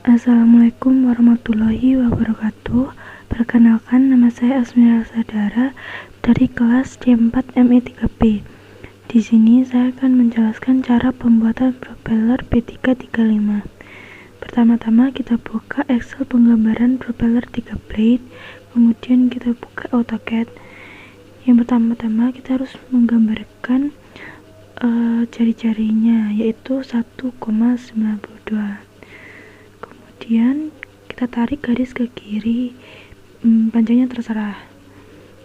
Assalamualaikum warahmatullahi wabarakatuh. Perkenalkan, nama saya Asmiara Sadara dari kelas D4 ME3B. Di sini saya akan menjelaskan cara pembuatan propeller P335. Pertama-tama kita buka Excel penggambaran propeller 3 blade, kemudian kita buka AutoCAD. Yang pertama-tama kita harus menggambarkan jari-jarinya, yaitu 1,92. Kemudian kita tarik garis ke kiri, panjangnya terserah.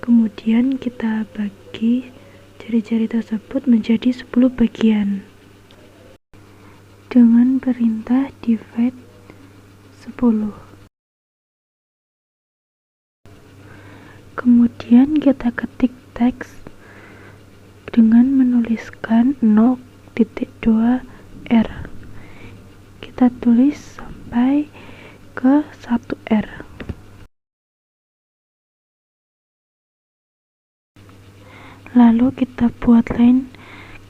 Kemudian kita bagi jari-jari tersebut menjadi 10 bagian dengan perintah divide 10. Kemudian kita ketik teks dengan menuliskan 0.2R. Kita tulis sampai ke 1R. Lalu kita buat line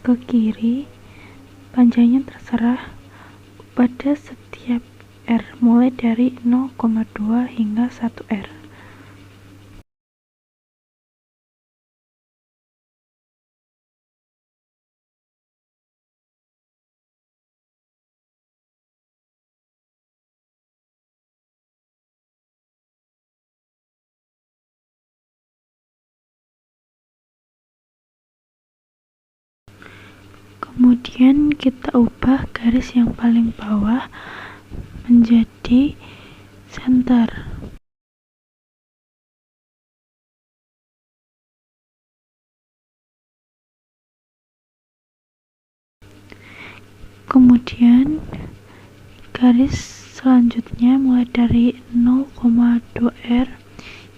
ke kiri, panjangnya terserah pada setiap R, mulai dari 0,2 hingga 1R. Kemudian kita ubah garis yang paling bawah menjadi center. Kemudian garis selanjutnya mulai dari 0,2R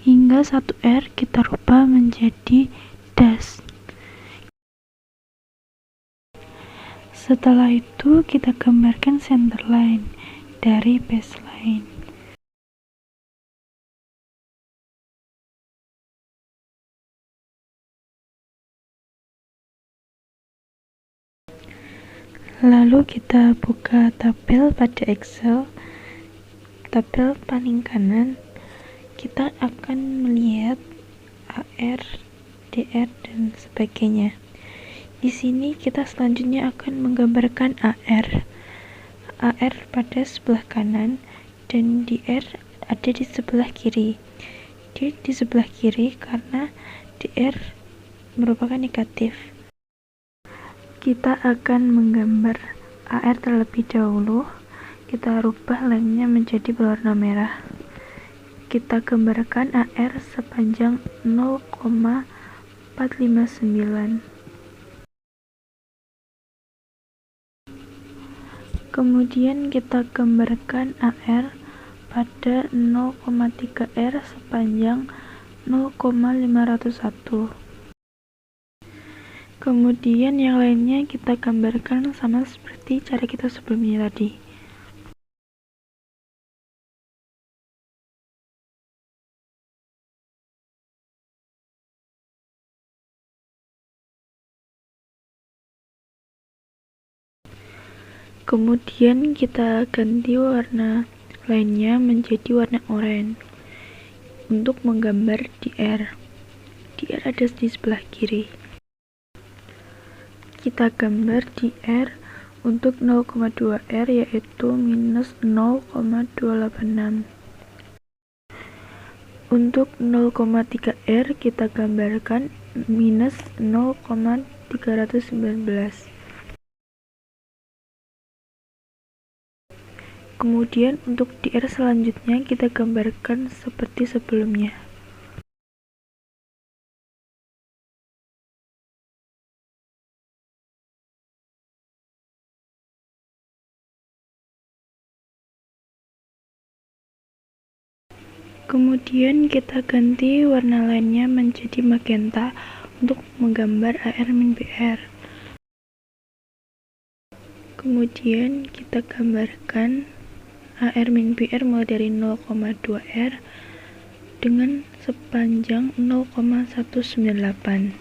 hingga 1R kita rubah menjadi dash. Setelah itu kita gambarkan center line dari baseline. Lalu kita buka tabel pada Excel. Tabel paling kanan kita akan melihat AR, DR, dan sebagainya. Di sini kita selanjutnya akan menggambarkan AR pada sebelah kanan dan DR ada di sebelah kiri. Di sebelah kiri karena DR merupakan negatif. Kita akan menggambar AR terlebih dahulu. Kita rubah line-nya menjadi berwarna merah. Kita gambarkan AR sepanjang 0,459. Kemudian kita gambarkan AR pada 0,3R sepanjang 0,501. Kemudian yang lainnya kita gambarkan sama seperti cara kita sebelumnya tadi. Kemudian kita ganti warna lainnya menjadi warna oranye untuk menggambar DR. DR ada di sebelah kiri. Kita gambar DR untuk 0,2R yaitu minus 0,286. Untuk 0,3R kita gambarkan minus 0,319. Kemudian untuk DR selanjutnya kita gambarkan seperti sebelumnya. Kemudian kita ganti warna lainnya menjadi magenta untuk menggambar AR-BR. Kemudian kita gambarkan AR-BR mulai dari 0,2R dengan sepanjang 0,198.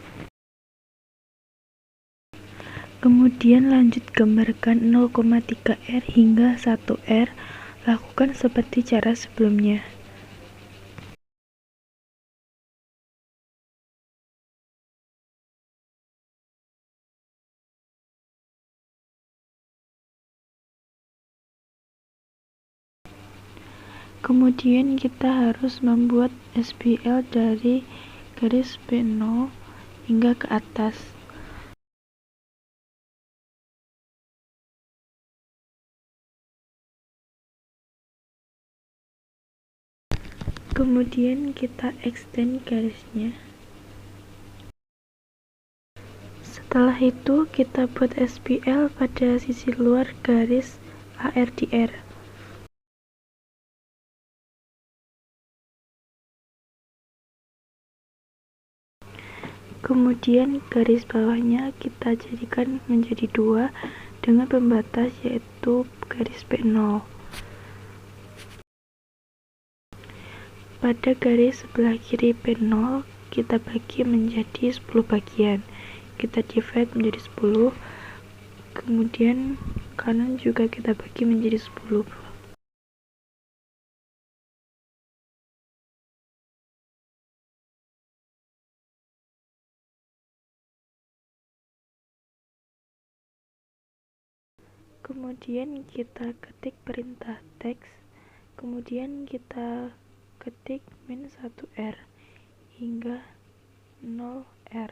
Kemudian lanjut gambarkan 0,3R hingga 1R, Lakukan seperti cara sebelumnya. Kemudian kita harus membuat SPL dari garis B0 hingga ke atas. Kemudian kita extend garisnya. Setelah itu kita buat SPL pada sisi luar garis ARDR. Kemudian garis bawahnya kita jadikan menjadi 2 dengan pembatas yaitu garis B0. Pada garis sebelah kiri B0 kita bagi menjadi 10 bagian. Kita divide menjadi 10. Kemudian kanan juga kita bagi menjadi 10. Kemudian kita ketik perintah teks, kemudian kita ketik -1R hingga 0R.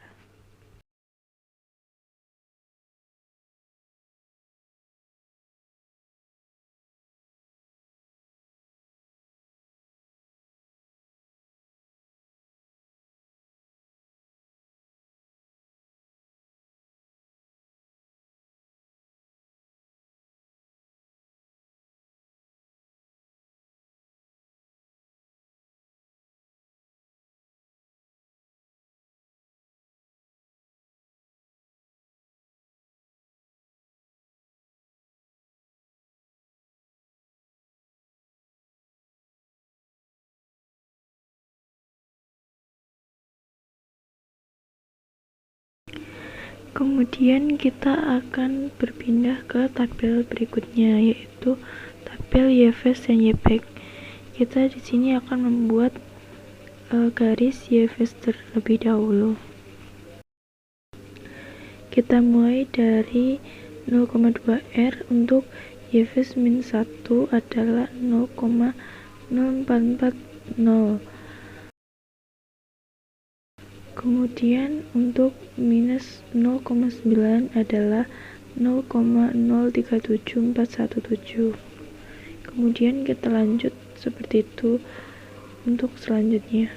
Kemudian kita akan berpindah ke tabel berikutnya, yaitu tabel YFS dan YPEG. Kita di sini akan membuat garis YFS terlebih dahulu. Kita mulai dari 0,2R untuk YFS -1 adalah 0,0440. Kemudian untuk minus 0,9 adalah 0,037417. Kemudian kita lanjut seperti itu untuk selanjutnya.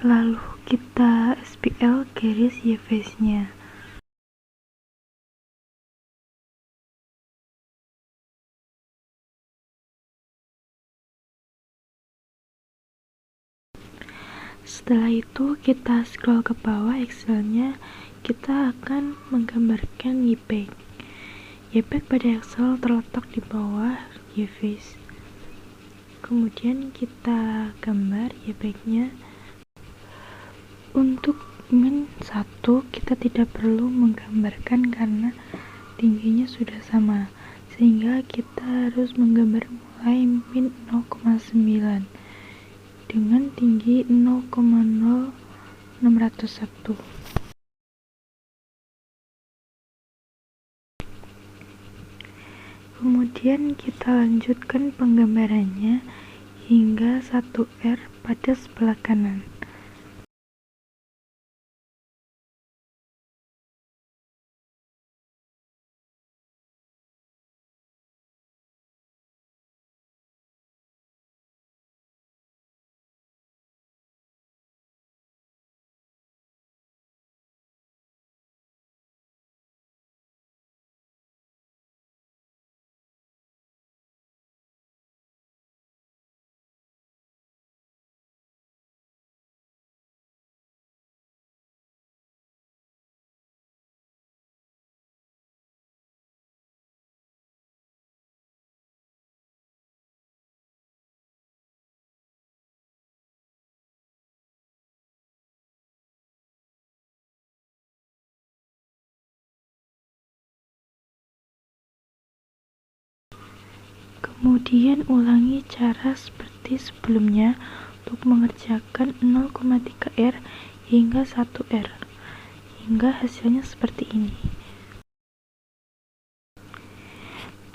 Lalu kita SPL garis YFS-nya. Setelah itu kita scroll ke bawah Excel-nya, kita akan menggambarkan YPEG. YPEG pada Excel terletak di bawah YFS. Kemudian kita gambar YPEG-nya. Untuk -1 kita tidak perlu menggambarkan karena tingginya sudah sama, sehingga kita harus menggambar mulai -0,9 dengan tinggi 0,0601. Kemudian kita lanjutkan penggambarannya hingga 1R pada sebelah kanan. Kemudian ulangi cara seperti sebelumnya untuk mengerjakan 0,3R hingga 1R hingga hasilnya seperti ini.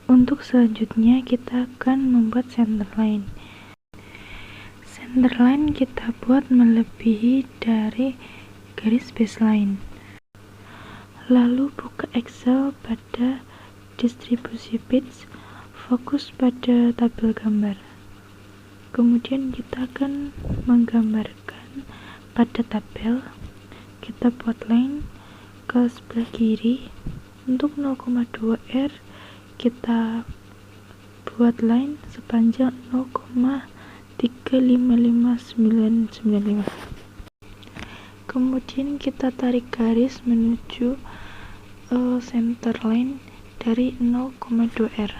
Untuk selanjutnya kita akan membuat centerline. Centerline kita buat melebihi dari garis baseline. Lalu buka Excel pada distribusi bits, fokus pada tabel gambar. Kemudian kita akan menggambarkan pada tabel. Kita buat line ke sebelah kiri. Untuk 0,2R kita buat line sepanjang 0,355995. Kemudian kita tarik garis menuju center line dari 0,2R.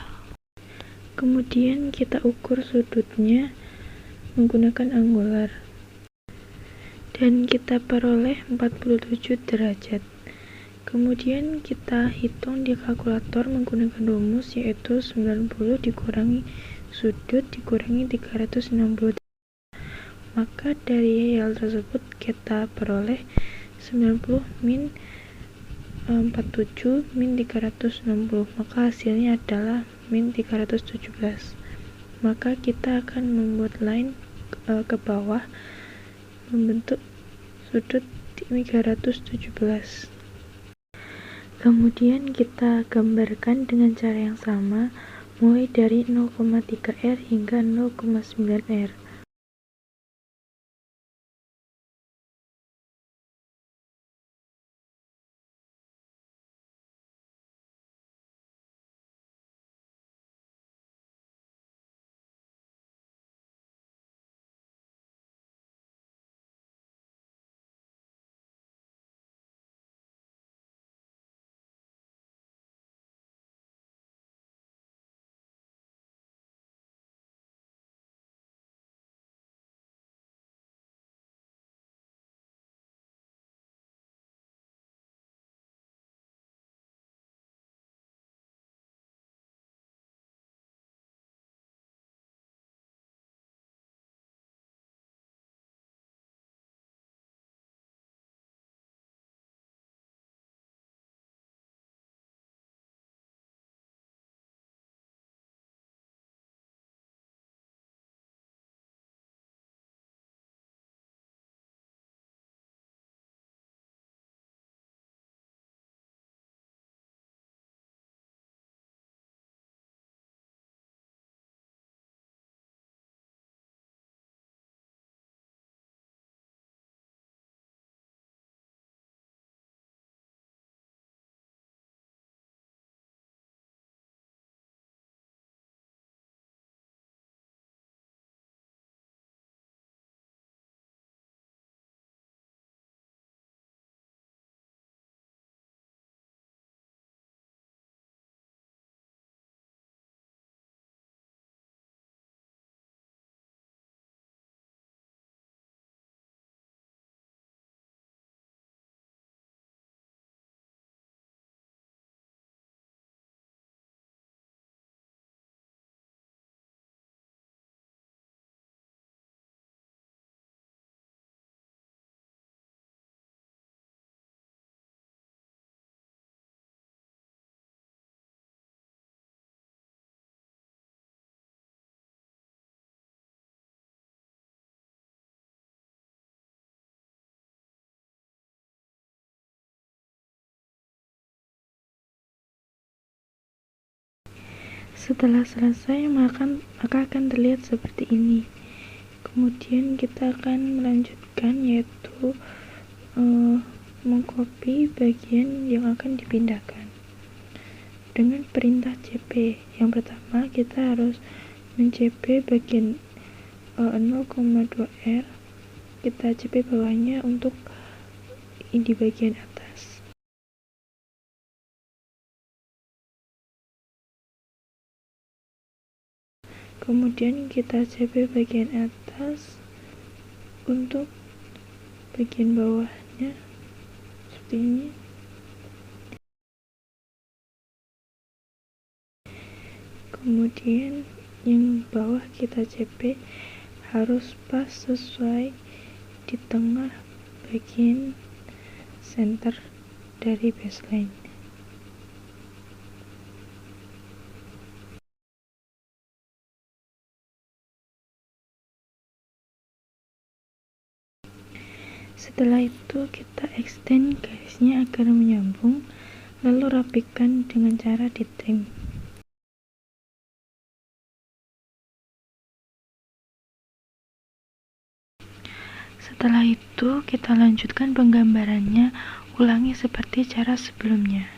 Kemudian kita ukur sudutnya menggunakan angular dan kita peroleh 47 derajat. Kemudian kita hitung di kalkulator menggunakan rumus, yaitu 90 dikurangi sudut dikurangi 360. Maka dari hal tersebut kita peroleh 90 min 47 min 360, maka hasilnya adalah min 317. Maka kita akan membuat line ke bawah membentuk sudut 317. Kemudian kita gambarkan dengan cara yang sama mulai dari 0,3R hingga 0,9R. Setelah selesai maka akan terlihat seperti ini. Kemudian kita akan melanjutkan, yaitu mengcopy bagian yang akan dipindahkan dengan perintah cp. Yang pertama kita harus men-cp bagian 0,2R, kita cp bawahnya untuk di bagian atas. Kemudian kita cp bagian atas untuk bagian bawahnya seperti ini. Kemudian yang bawah kita CP harus pas sesuai di tengah bagian center dari baseline. Setelah itu kita extend garisnya agar menyambung, lalu rapikan dengan cara di trim. Setelah itu kita lanjutkan penggambarannya, ulangi seperti cara sebelumnya.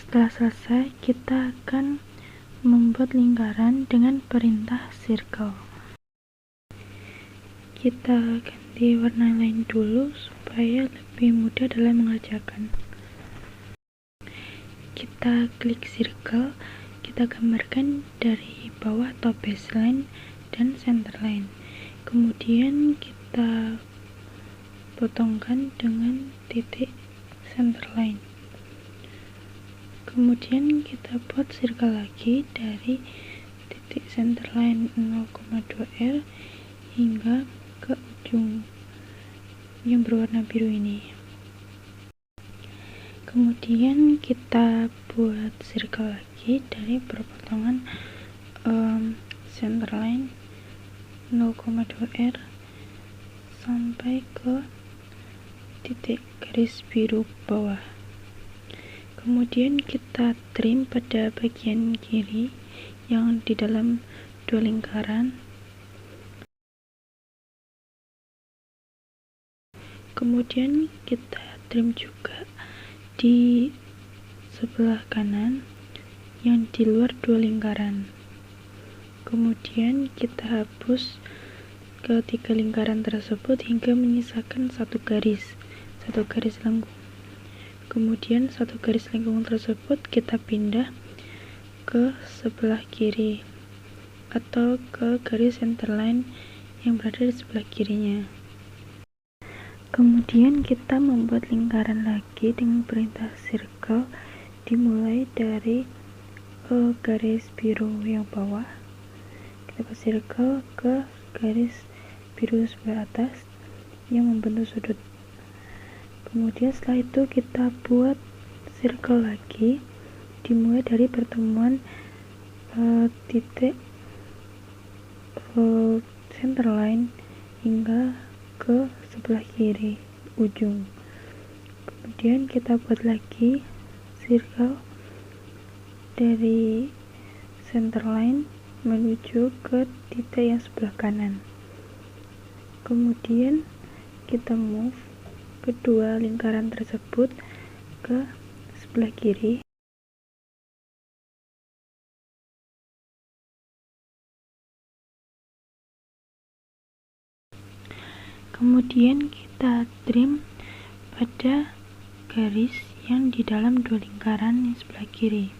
Setelah selesai, kita akan membuat lingkaran dengan perintah circle. Kita ganti warna lain dulu supaya lebih mudah dalam mengerjakan. Kita klik circle, kita gambarkan dari bawah top baseline dan centerline. Kemudian kita potongkan dengan titik centerline. Kemudian kita buat circle lagi dari titik centerline 0,2 R hingga ke ujung yang berwarna biru ini. Kemudian kita buat circle lagi dari perpotongan centerline 0,2 R sampai ke titik garis biru bawah. Kemudian kita trim pada bagian kiri yang di dalam dua lingkaran. Kemudian kita trim juga di sebelah kanan yang di luar dua lingkaran. Kemudian kita hapus ketiga lingkaran tersebut hingga menyisakan satu garis lengkung. Kemudian satu garis lengkung tersebut kita pindah ke sebelah kiri atau ke garis centerline yang berada di sebelah kirinya. Kemudian kita membuat lingkaran lagi dengan perintah circle, dimulai dari garis biru yang bawah. Kita buat circle ke garis biru sebelah atas yang membentuk sudut. Kemudian setelah itu kita buat circle lagi, dimulai dari pertemuan titik centerline hingga ke sebelah kiri ujung. Kemudian kita buat lagi circle dari centerline menuju ke titik yang sebelah kanan. Kemudian kita move kedua lingkaran tersebut ke sebelah kiri. Kemudian kita trim pada garis yang di dalam dua lingkaran yang sebelah kiri.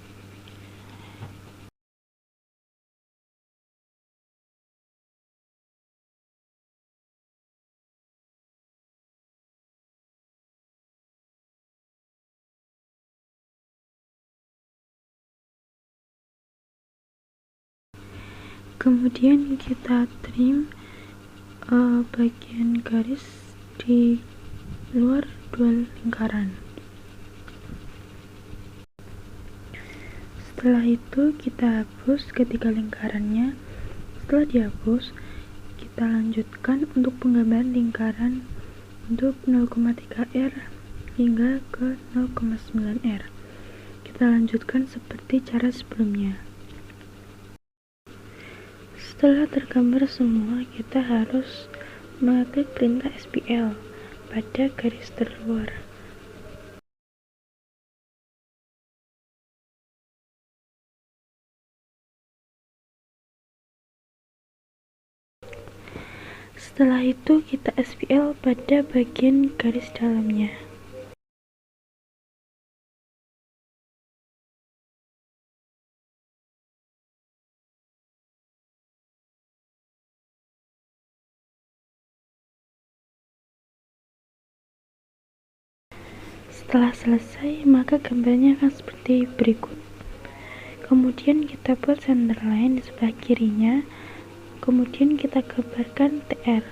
Kemudian kita trim bagian garis di luar dua lingkaran. Setelah itu kita hapus ketiga lingkarannya. Setelah dihapus, kita lanjutkan untuk penggambaran lingkaran untuk 0,3 R hingga ke 0,9 R. Kita lanjutkan seperti cara sebelumnya. Setelah tergambar semua, kita harus mengeklik perintah SPL pada garis terluar. Setelah itu kita SPL pada bagian garis dalamnya. Setelah selesai, maka gambarnya akan seperti berikut. Kemudian kita buat centerline di sebelah kirinya. Kemudian kita gambarkan TR.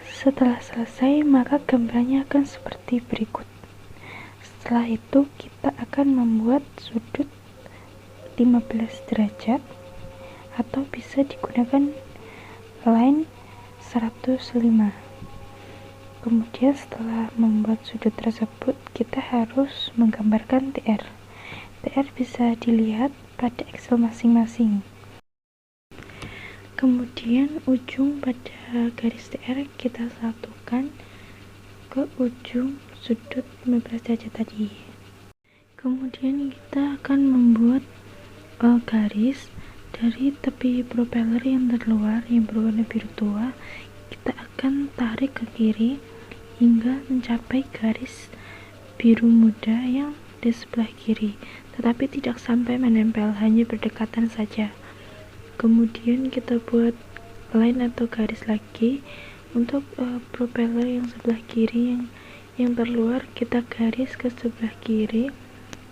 Setelah selesai, maka gambarnya akan seperti berikut. Setelah itu kita akan membuat sudut 15 derajat atau bisa digunakan line 105. Kemudian setelah membuat sudut tersebut, kita harus menggambarkan TR. TR bisa dilihat pada Excel masing-masing. Kemudian ujung pada garis TR kita satukan ke ujung sudut 15 derajat tadi. Kemudian kita akan membuat garis dari tepi propeller yang terluar yang berwarna biru tua. Kita akan tarik ke kiri hingga mencapai garis biru muda yang di sebelah kiri, tetapi tidak sampai menempel, hanya berdekatan saja. Kemudian kita buat line atau garis lagi untuk propeller yang sebelah kiri yang terluar. Kita garis ke sebelah kiri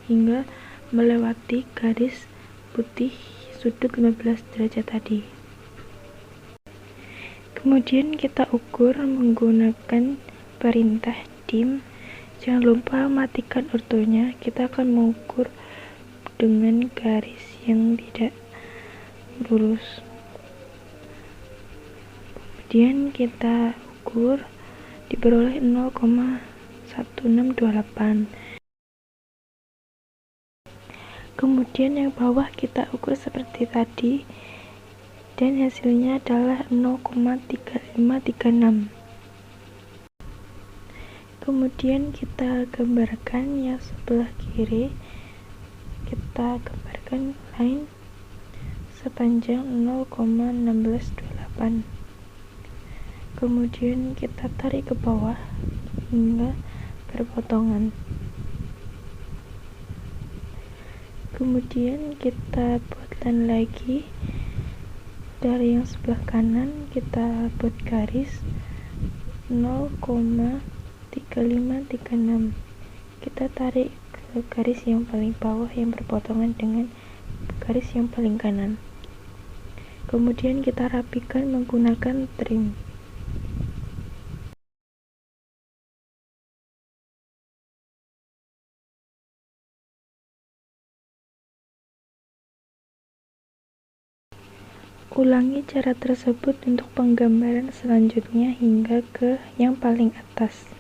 hingga melewati garis putih sudut 15 derajat tadi. Kemudian kita ukur menggunakan perintah dim. Jangan lupa matikan ortonya. Kita akan mengukur dengan garis yang tidak lurus. Kemudian kita ukur, diperoleh 0,1628. Kemudian yang bawah kita ukur seperti tadi, dan hasilnya adalah 0,3536. Kemudian kita gambarkan yang sebelah kiri, kita gambarkan line sepanjang 0,1628. Kemudian kita tarik ke bawah hingga berpotongan. Kemudian kita buat line lagi, dari yang sebelah kanan kita buat garis 0,3536. Kita tarik ke garis yang paling bawah yang berpotongan dengan garis yang paling kanan. Kemudian kita rapikan menggunakan trim. Ulangi cara tersebut untuk penggambaran selanjutnya hingga ke yang paling atas.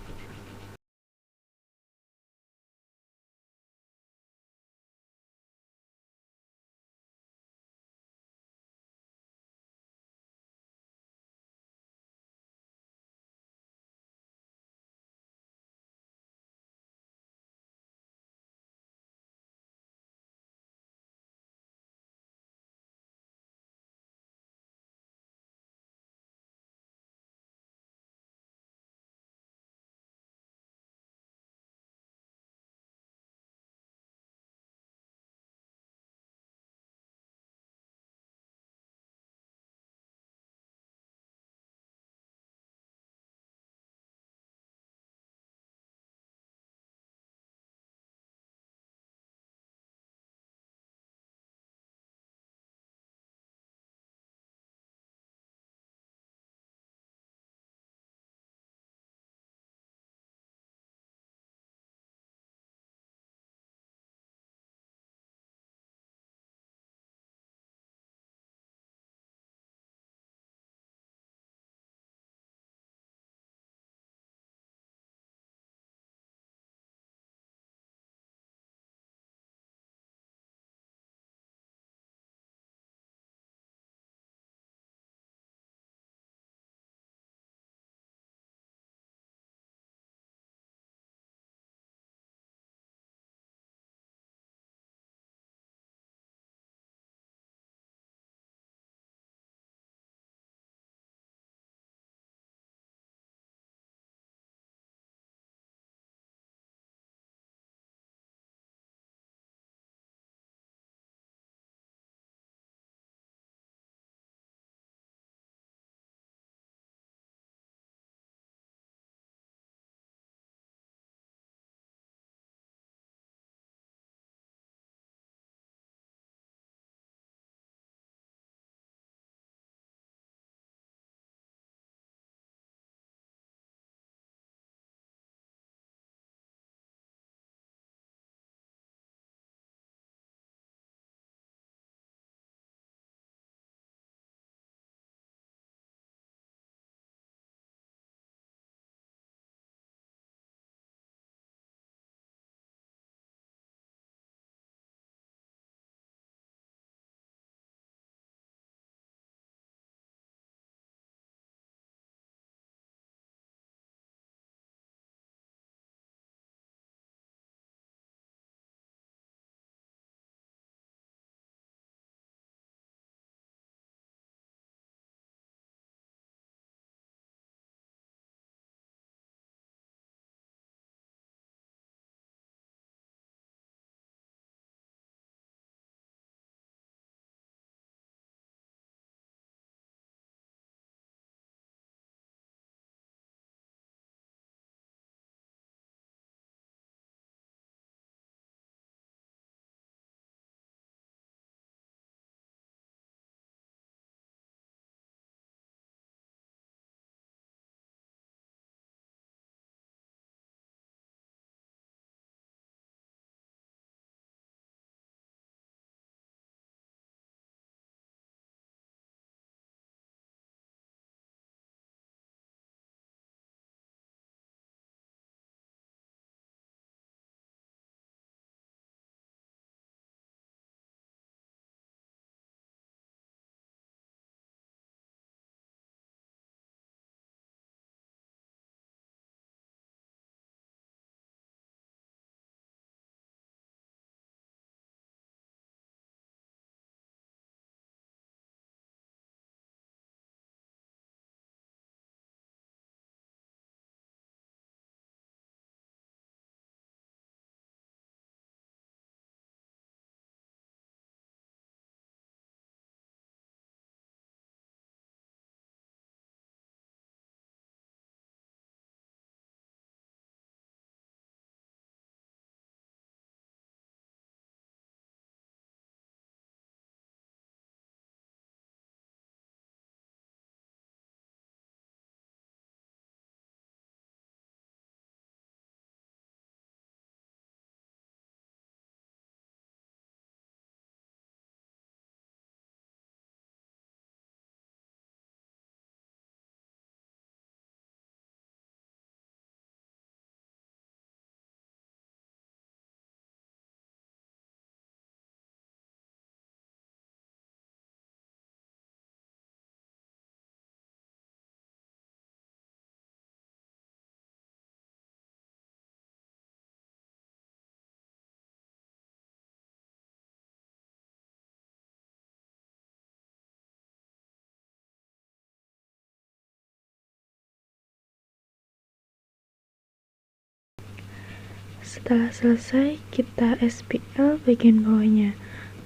Setelah selesai, kita SPL bagian bawahnya.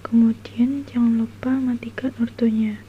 Kemudian jangan lupa matikan ortonya.